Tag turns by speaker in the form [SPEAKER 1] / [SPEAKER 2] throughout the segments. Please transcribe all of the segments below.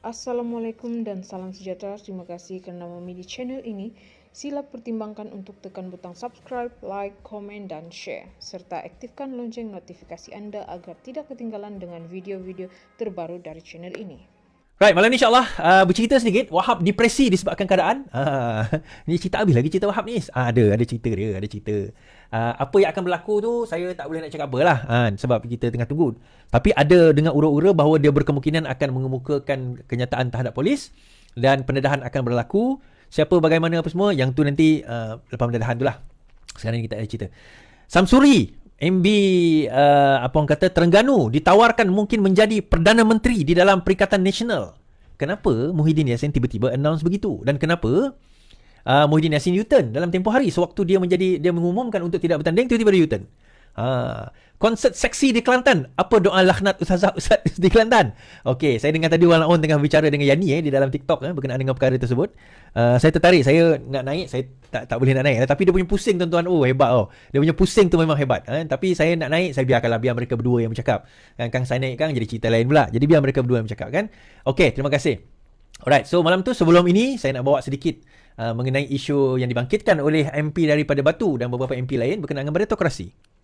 [SPEAKER 1] Assalamualaikum dan salam sejahtera. Terima kasih kerana memilih channel ini. Sila pertimbangkan untuk tekan butang subscribe, like, komen dan share. Serta aktifkan lonceng notifikasi anda agar tidak ketinggalan dengan video-video terbaru dari channel ini.
[SPEAKER 2] Right, malam ni insyaAllah bercerita sedikit. Wahab depresi disebabkan keadaan. Ni cerita habis lagi cerita Wahab ni. Ada cerita dia, ada cerita. Apa yang akan berlaku tu saya tak boleh nak cakap apalah. Sebab kita tengah tunggu. Tapi ada dengar ura-ura bahawa dia berkemungkinan akan mengemukakan kenyataan terhadap polis dan pendedahan akan berlaku. Siapa bagaimana apa semua, yang tu nanti lepas pendedahan tu lah. Sekarang ni kita ada cerita. Samsuri MB apa orang kata Terengganu ditawarkan mungkin menjadi Perdana Menteri di dalam Perikatan Nasional. Kenapa Muhyiddin Yassin tiba-tiba announce begitu? Dan kenapa Muhyiddin Yassin U-turn dalam tempoh hari sewaktu dia mengumumkan untuk tidak bertanding, tiba-tiba dia U-turn. Konsert seksi di Kelantan. Apa doa laknat Ustaz di Kelantan? Okey, saya dengar tadi Walaun tengah bicara dengan Yani di dalam TikTok berkenaan dengan perkara tersebut. Saya tertarik, saya nak naik, saya tak boleh nak naik. Tapi dia punya pusing tuan-tuan, hebat Dia punya pusing tu memang hebat. Tapi saya nak naik, saya biar mereka berdua yang bercakap. Kang saya naik jadi cerita lain pula. Jadi biar mereka berdua yang bercakap kan. Okey, terima kasih. Alright, so malam tu sebelum ini saya nak bawa sedikit mengenai isu yang dibangkitkan oleh MP daripada Batu dan beberapa MP lain berkenaan dengan meritokrasi.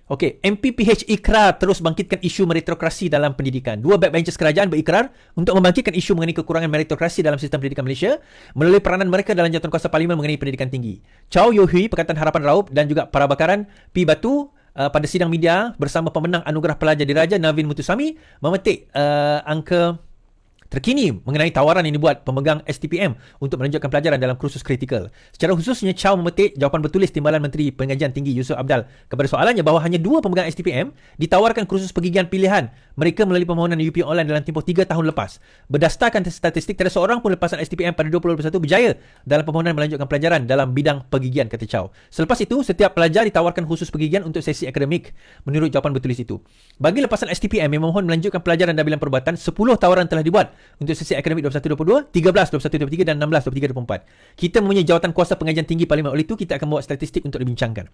[SPEAKER 2] Okey, MPPH ikrar terus bangkitkan isu meritokrasi dalam pendidikan. Dua backbenchers kerajaan berikrar untuk membangkitkan isu mengenai kekurangan meritokrasi dalam sistem pendidikan Malaysia melalui peranan mereka dalam jawatankuasa parlimen mengenai pendidikan tinggi. Chow Yeo Hui, Pakatan Harapan Raup dan juga para bakaran P Batu pada sidang media bersama pemenang Anugerah Pelajar Diraja Navin Mutusami memetik angka terkini mengenai tawaran yang dibuat pemegang STPM untuk melanjutkan pelajaran dalam kursus kritikal. Secara khususnya, Chow memetik jawapan bertulis Timbalan Menteri Pengajian Tinggi Yusuf Abdal kepada soalannya bahawa hanya 2 pemegang STPM ditawarkan kursus pergigian pilihan mereka melalui permohonan UP online dalam tempoh 3 tahun lepas. Berdasarkan statistik, tiada seorang pun lepasan STPM pada 2021 berjaya dalam permohonan melanjutkan pelajaran dalam bidang pergigian, kata Chow. Selepas itu, setiap pelajar ditawarkan khusus pergigian untuk sesi akademik menurut jawapan bertulis itu. Bagi lepasan STPM yang memohon melanjutkan pelajaran dalam bidang perubatan, 10 tawaran telah dibuat untuk sesi akademik 21-22, 13-21-23 dan 16-23-24. Kita mempunyai jawatan kuasa pengajian tinggi parlimen. Oleh itu, kita akan bawa statistik untuk dibincangkan.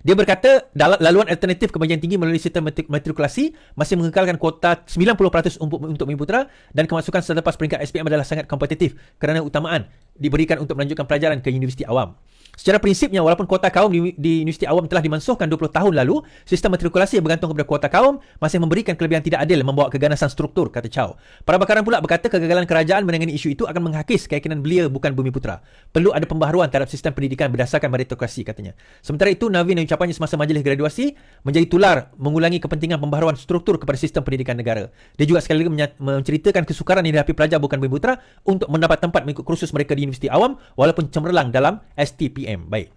[SPEAKER 2] Dia berkata, laluan alternatif pengajian tinggi melalui sistem matrikulasi masih mengekalkan kuota 90% untuk Bumiputera dan kemasukan selepas peringkat SPM adalah sangat kompetitif kerana utamaan diberikan untuk melanjutkan pelajaran ke universiti awam. Secara prinsipnya, walaupun kuota kaum di universiti awam telah dimansuhkan 20 tahun lalu, sistem matrikulasi yang bergantung kepada kuota kaum masih memberikan kelebihan tidak adil membawa keganasan struktur, kata Chow. Para bakaran pula berkata kegagalan kerajaan menangani isu itu akan menghakis keyakinan belia bukan Bumiputera. Perlu ada pembaharuan terhadap sistem pendidikan berdasarkan meritokrasi, katanya. Sementara itu, Navin yang ucapannya semasa majlis graduasi menjadi tular mengulangi kepentingan pembaharuan struktur kepada sistem pendidikan negara. Dia juga sekali lagi menceritakan kesukaran yang dihadapi pelajar bukan Bumiputera untuk mendapat tempat mengikut kursus mereka di universiti awam walaupun cemerlang dalam STPM. Baik.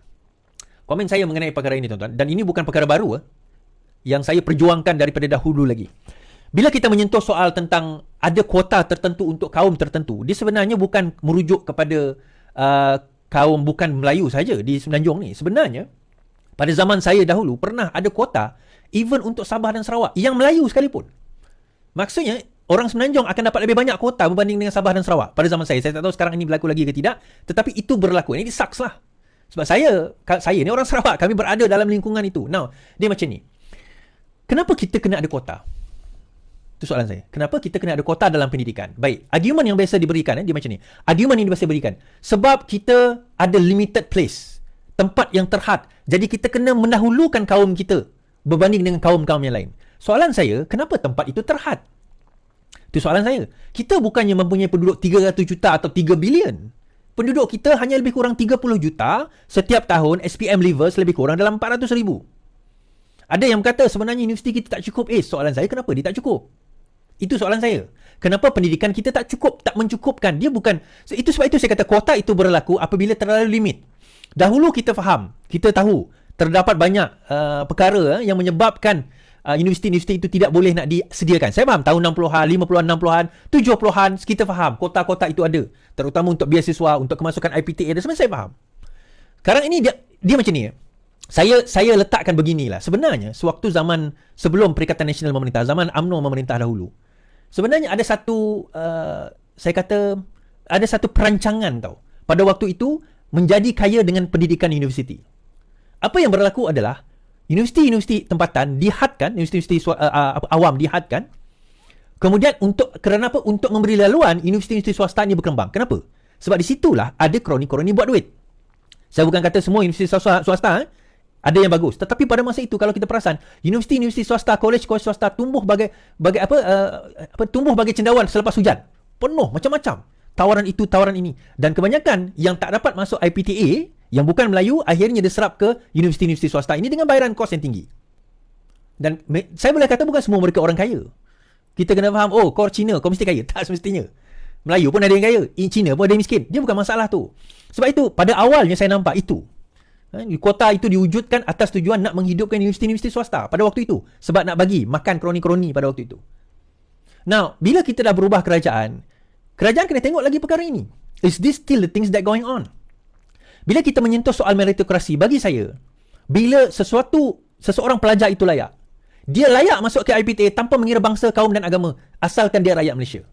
[SPEAKER 2] Komen saya mengenai perkara ini, tuan-tuan, dan ini bukan perkara baru yang saya perjuangkan daripada dahulu lagi. Bila kita menyentuh soal tentang ada kuota tertentu untuk kaum tertentu, dia sebenarnya bukan merujuk kepada kaum bukan Melayu saja di Semenanjung ni. Sebenarnya pada zaman saya dahulu pernah ada kuota even untuk Sabah dan Sarawak yang Melayu sekalipun. Maksudnya orang Semenanjung akan dapat lebih banyak kuota berbanding dengan Sabah dan Sarawak pada zaman saya. Saya tak tahu sekarang ini berlaku lagi ke tidak, tetapi itu berlaku. Ini sucks lah. Sebab saya ni orang Sarawak, kami berada dalam lingkungan itu. Now, dia macam ni. Kenapa kita kena ada kuota? Itu soalan saya. Kenapa kita kena ada kuota dalam pendidikan? Baik, argument yang biasa diberikan, dia macam ni. Argument yang biasa diberikan. Sebab kita ada limited place. Tempat yang terhad. Jadi kita kena mendahulukan kaum kita berbanding dengan kaum-kaum yang lain. Soalan saya, kenapa tempat itu terhad? Itu soalan saya. Kita bukannya mempunyai penduduk 300 juta atau 3 bilion. Penduduk kita hanya lebih kurang 30 juta. Setiap tahun SPM leavers lebih kurang dalam 400,000. Ada yang berkata sebenarnya universiti kita tak cukup. Soalan saya, kenapa dia tak cukup? Itu soalan saya. Kenapa pendidikan kita tak cukup, tak mencukupkan? Dia bukan. Itu sebab itu saya kata kuota itu berlaku apabila terlalu limit. Dahulu kita faham, kita tahu terdapat banyak perkara yang menyebabkan universiti-universiti itu tidak boleh nak disediakan. Saya faham tahun 60-an, 50-an, 60-an, 70-an kita faham kota-kota itu ada, terutama untuk biasiswa, untuk kemasukan IPTA dan sebenarnya saya faham. Sekarang ini dia macam ni. Saya letakkan beginilah. Sebenarnya sewaktu zaman sebelum Perikatan Nasional memerintah, zaman UMNO memerintah dahulu, sebenarnya ada satu saya kata ada satu perancangan tau. Pada waktu itu menjadi kaya dengan pendidikan universiti. Apa yang berlaku adalah universiti-universiti tempatan dihadkan, universiti-universiti awam dihadkan Kemudian kerana apa? Untuk memberi laluan universiti-universiti swasta ni berkembang. Kenapa? Sebab di situlah ada kroni-kroni buat duit. Saya bukan kata semua universiti swasta ada yang bagus. Tetapi pada masa itu kalau kita perasan, universiti-universiti swasta, kolej swasta tumbuh bagai tumbuh bagai cendawan selepas hujan. Penuh macam-macam. Tawaran itu, tawaran ini. Dan kebanyakan yang tak dapat masuk IPTA, yang bukan Melayu, akhirnya diserap ke universiti-universiti swasta ini dengan bayaran kos yang tinggi. Dan saya boleh kata bukan semua mereka orang kaya. Kita kena faham, kau Cina, kau mesti kaya. Tak semestinya. Melayu pun ada yang kaya. Cina pun ada yang miskin. Dia bukan masalah tu. Sebab itu, pada awalnya saya nampak itu. Kuota itu diwujudkan atas tujuan nak menghidupkan universiti-universiti swasta pada waktu itu. Sebab nak bagi makan kroni-kroni pada waktu itu. Now, bila kita dah berubah kerajaan kena tengok lagi perkara ini. Is this still the things that going on? Bila kita menyentuh soal meritokrasi, bagi saya, bila seseorang pelajar itu layak, dia layak masuk ke IPTA tanpa mengira bangsa, kaum dan agama, asalkan dia rakyat Malaysia.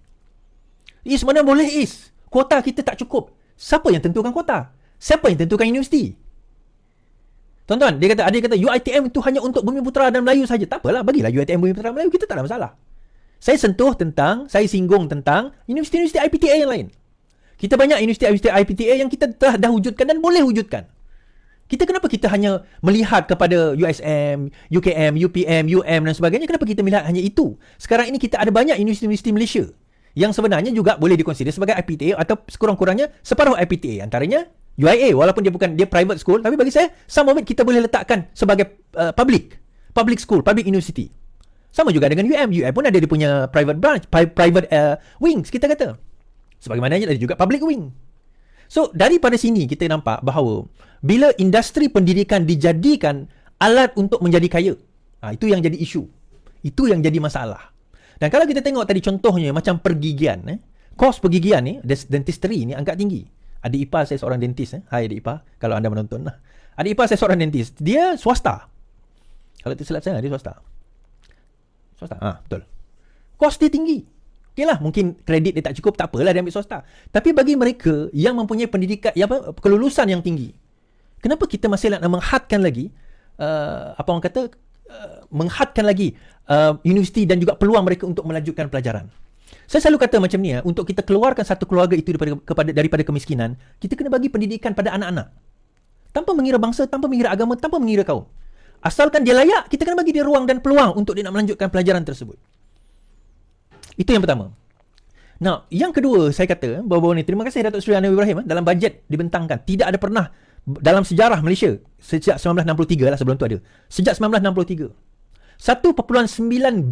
[SPEAKER 2] Mana boleh kuota kita tak cukup. Siapa yang tentukan kuota? Siapa yang tentukan universiti? Tuan-tuan, ada kata UiTM itu hanya untuk Bumiputera dan Melayu saja. Tak apalah, bagilah UiTM Bumiputera Melayu, kita tak ada masalah. Saya singgung tentang universiti-universiti IPTA yang lain. Kita banyak universiti IPTA yang kita telah dah wujudkan dan boleh wujudkan. Kenapa kita hanya melihat kepada USM, UKM, UPM, UM dan sebagainya? Kenapa kita melihat hanya itu? Sekarang ini kita ada banyak universiti-universiti Malaysia yang sebenarnya juga boleh dikonsider sebagai IPTA atau sekurang-kurangnya separuh IPTA. Antaranya UIA, walaupun dia private school, tapi bagi saya some of it kita boleh letakkan sebagai public school, public university. Sama juga dengan UM pun ada dia punya private branch, private wings kita kata. Sebagaimana ada juga public wing. So, daripada sini kita nampak bahawa bila industri pendidikan dijadikan alat untuk menjadi kaya, itu yang jadi isu. Itu yang jadi masalah. Dan kalau kita tengok tadi contohnya macam pergigian, kos pergigian ni, dentistry ni angkat tinggi. Adik ipar saya seorang dentist. Hai adik ipar, kalau anda menonton. Adik ipar saya seorang dentist. Dia swasta. Kalau tak silap saya, dia swasta. Betul. Kos dia tinggi. Okeylah, mungkin kredit dia tak cukup, tak apalah dia ambil swasta. Tapi bagi mereka yang mempunyai pendidikan, kelulusan yang tinggi, kenapa kita masih nak menghadkan lagi, menghadkan lagi universiti dan juga peluang mereka untuk melanjutkan pelajaran. Saya selalu kata macam ni, untuk kita keluarkan satu keluarga itu daripada kemiskinan, kita kena bagi pendidikan pada anak-anak. Tanpa mengira bangsa, tanpa mengira agama, tanpa mengira kaum. Asalkan dia layak, kita kena bagi dia ruang dan peluang untuk dia nak melanjutkan pelajaran tersebut. Itu yang pertama. Nah, yang kedua saya kata bahawa ni, terima kasih Datuk Seri Anwar Ibrahim, dalam bajet dibentangkan tidak ada pernah dalam sejarah Malaysia sejak 1963 lah, sebelum tu ada. Sejak 1963. 1.9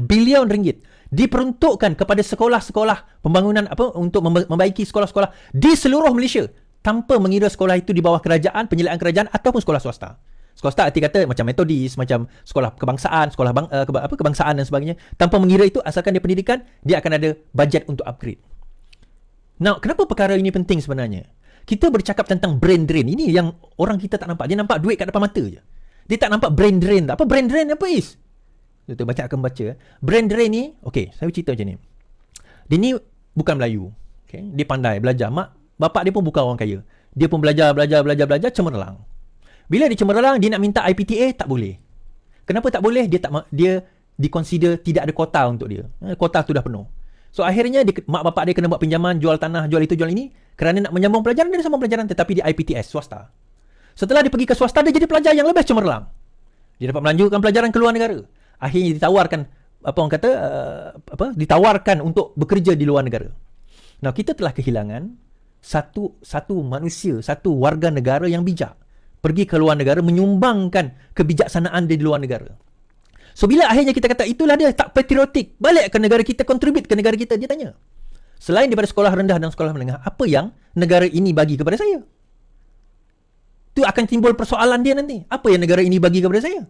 [SPEAKER 2] bilion ringgit diperuntukkan kepada sekolah-sekolah pembangunan untuk membaiki sekolah-sekolah di seluruh Malaysia tanpa mengira sekolah itu di bawah kerajaan, penyelidikan kerajaan ataupun sekolah swasta. Swasta arti kata macam metodis, macam sekolah kebangsaan, sekolah kebangsaan dan sebagainya. Tanpa mengira itu, asalkan dia pendidikan, dia akan ada bajet untuk upgrade. Now, kenapa perkara ini penting sebenarnya? Kita bercakap tentang brain drain. Ini yang orang kita tak nampak. Dia nampak duit kat depan mata je. Dia tak nampak brain drain. Apa brain drain apa is? Kita baca. Brain drain ni, saya cerita macam ni. Dia ni bukan Melayu. Dia pandai belajar. Bapak dia pun bukan orang kaya. Dia pun belajar cemerlang. Bila dia cemerlang, dia nak minta IPTA, tak boleh. Kenapa tak boleh? Dia diconsider tidak ada kota untuk dia. Kota tu dah penuh. So akhirnya mak bapak dia kena buat pinjaman, jual tanah, jual itu, jual ini. Kerana nak menyambung pelajaran, dia sambung pelajaran tetapi di IPTS, swasta. Setelah dia pergi ke swasta, dia jadi pelajar yang lebih cemerlang. Dia dapat melanjutkan pelajaran ke luar negara. Akhirnya ditawarkan, ditawarkan untuk bekerja di luar negara. Nah, kita telah kehilangan satu manusia, satu warga negara yang bijak. Pergi ke luar negara, menyumbangkan kebijaksanaan dia di luar negara. So, bila akhirnya kita kata, itulah dia tak patriotik, balik ke negara kita, contribute ke negara kita, dia tanya. Selain daripada sekolah rendah dan sekolah menengah, apa yang negara ini bagi kepada saya? Itu akan timbul persoalan dia nanti. Apa yang negara ini bagi kepada saya?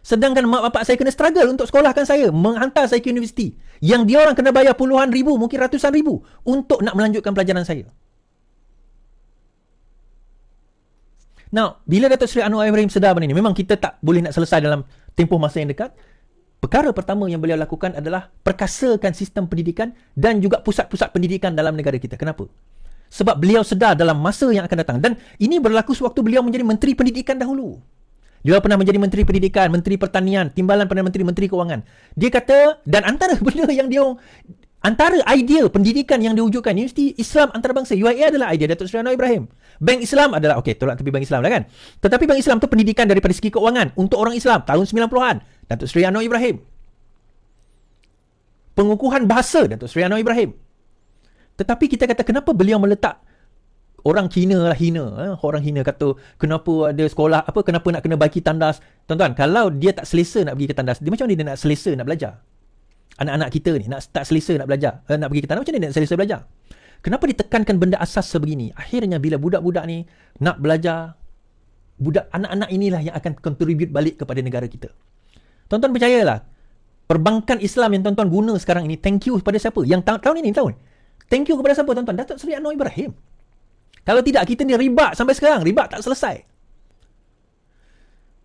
[SPEAKER 2] Sedangkan mak bapak saya kena struggle untuk sekolahkan saya, menghantar saya ke universiti. Yang dia orang kena bayar puluhan ribu, mungkin ratusan ribu untuk nak melanjutkan pelajaran saya. Now, bila Datuk Seri Anwar Ibrahim sedar benda ini, memang kita tak boleh nak selesai dalam tempoh masa yang dekat. Perkara pertama yang beliau lakukan adalah perkasakan sistem pendidikan dan juga pusat-pusat pendidikan dalam negara kita. Kenapa? Sebab beliau sedar dalam masa yang akan datang. Dan ini berlaku sewaktu beliau menjadi Menteri Pendidikan dahulu. Dia pernah menjadi Menteri Pendidikan, Menteri Pertanian, Timbalan Perdana Menteri, Menteri Kewangan. Dia kata, dan antara benda yang antara idea pendidikan yang diwujudkan Universiti Islam Antarabangsa UIA adalah idea Datuk Seri Anwar Ibrahim. Bank Islam adalah, tolak tepi Bank Islam lah kan. Tetapi Bank Islam tu pendidikan daripada segi keuangan untuk orang Islam tahun 90-an. Datuk Seri Anwar Ibrahim. Pengukuhan bahasa Datuk Seri Anwar Ibrahim. Tetapi kita kata kenapa beliau meletak orang hina lah hina. Orang hina kata kenapa ada sekolah, kenapa nak kena bagi tandas. Tuan-tuan, kalau dia tak selesa nak pergi ke tandas, dia macam mana dia nak selesa nak belajar? Anak-anak kita ni nak tak selesa nak belajar, nak pergi ke tandas, macam mana dia nak selesa belajar? Kenapa ditekankan benda asas sebegini? Akhirnya bila budak-budak ni nak belajar, anak-anak inilah yang akan contribute balik kepada negara kita. Tuan-tuan percayalah, perbankan Islam yang tuan-tuan guna sekarang ini, thank you kepada siapa? Yang tahun ini, thank you kepada siapa tuan-tuan? Datuk Seri Anwar Ibrahim. Kalau tidak, kita ni riba sampai sekarang. Riba tak selesai.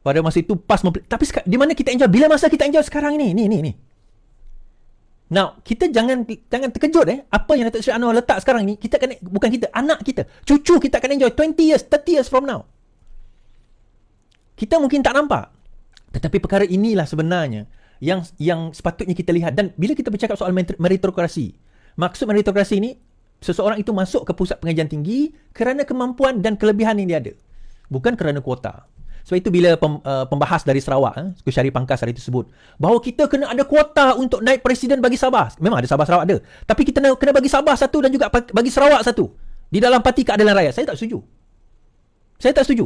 [SPEAKER 2] Pada masa itu pas tapi di mana kita enjoy? Bila masa kita enjoy sekarang ini? Ni. Now, kita jangan terkejut apa yang Datuk Seri Anwar letak sekarang ni, kita akan, bukan kita, anak kita, cucu kita akan enjoy 20 years, 30 years from now. Kita mungkin tak nampak. Tetapi perkara inilah sebenarnya yang sepatutnya kita lihat. Dan bila kita bercakap soal meritokrasi, maksud meritokrasi ini, seseorang itu masuk ke pusat pengajian tinggi kerana kemampuan dan kelebihan yang dia ada, bukan kerana kuota. Sebab itu bila pembahas dari Sarawak, Syarif Pangkas hari itu sebut bahawa kita kena ada kuota untuk naik presiden bagi Sabah. Memang ada Sabah Sarawak ada, tapi kita kena bagi Sabah satu dan juga bagi Sarawak satu di dalam Parti Keadilan Rakyat. Saya tak setuju.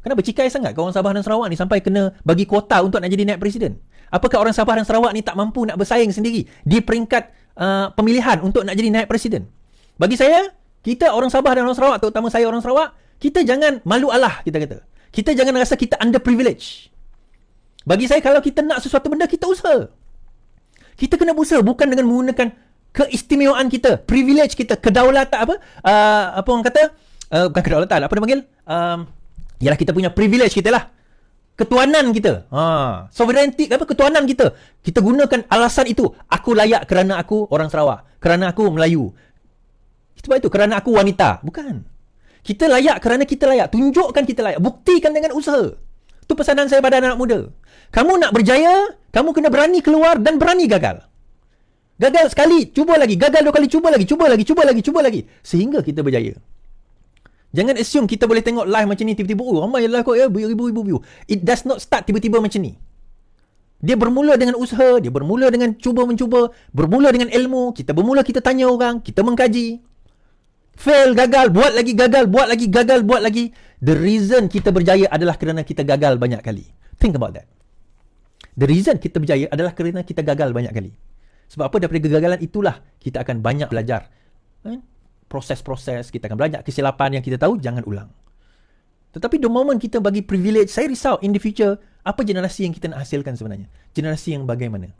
[SPEAKER 2] Kenapa cikai sangat ke orang Sabah dan Sarawak ni sampai kena bagi kuota untuk nak jadi naik presiden? Apakah orang Sabah dan Sarawak ni tak mampu nak bersaing sendiri di peringkat pemilihan untuk nak jadi naik presiden? Bagi saya, kita orang Sabah dan orang Sarawak, terutama saya orang Sarawak, kita jangan malu Allah, kita kata. Kita jangan rasa kita underprivileged. Bagi saya, kalau kita nak sesuatu benda, kita usaha. Kita kena berusaha, bukan dengan menggunakan keistimewaan kita, privilege kita, kedaulatan, apa orang kata, bukan kedaulatan, apa dia panggil? Yalah, kita punya privilege kita lah. Ketuanan kita. Sovereignty, ketuanan kita. Kita gunakan alasan itu. Aku layak kerana aku orang Sarawak. Kerana aku Melayu. Sebab itu, kerana aku wanita. Bukan. Kita layak kerana kita layak. Tunjukkan kita layak. Buktikan dengan usaha. Itu pesanan saya pada anak muda. Kamu nak berjaya, kamu kena berani keluar dan berani gagal. Gagal sekali, cuba lagi. Gagal 2 kali, cuba lagi. Sehingga kita berjaya. Jangan assume kita boleh tengok live macam ni tiba-tiba, ramai lah kot ya, ribu view. It does not start tiba-tiba macam ni. Dia bermula dengan usaha, dia bermula dengan cuba-mencuba, bermula dengan ilmu, kita tanya orang, kita mengkaji. Fail, gagal, buat lagi, gagal, buat lagi. The reason kita berjaya adalah kerana kita gagal banyak kali. Think about that. The reason kita berjaya adalah kerana kita gagal banyak kali. Sebab apa? Daripada kegagalan itulah kita akan banyak belajar. Proses-proses, kita akan belajar kesilapan yang kita tahu, jangan ulang. Tetapi the moment kita bagi privilege, saya risau in the future, apa generasi yang kita nak hasilkan sebenarnya? Generasi yang bagaimana?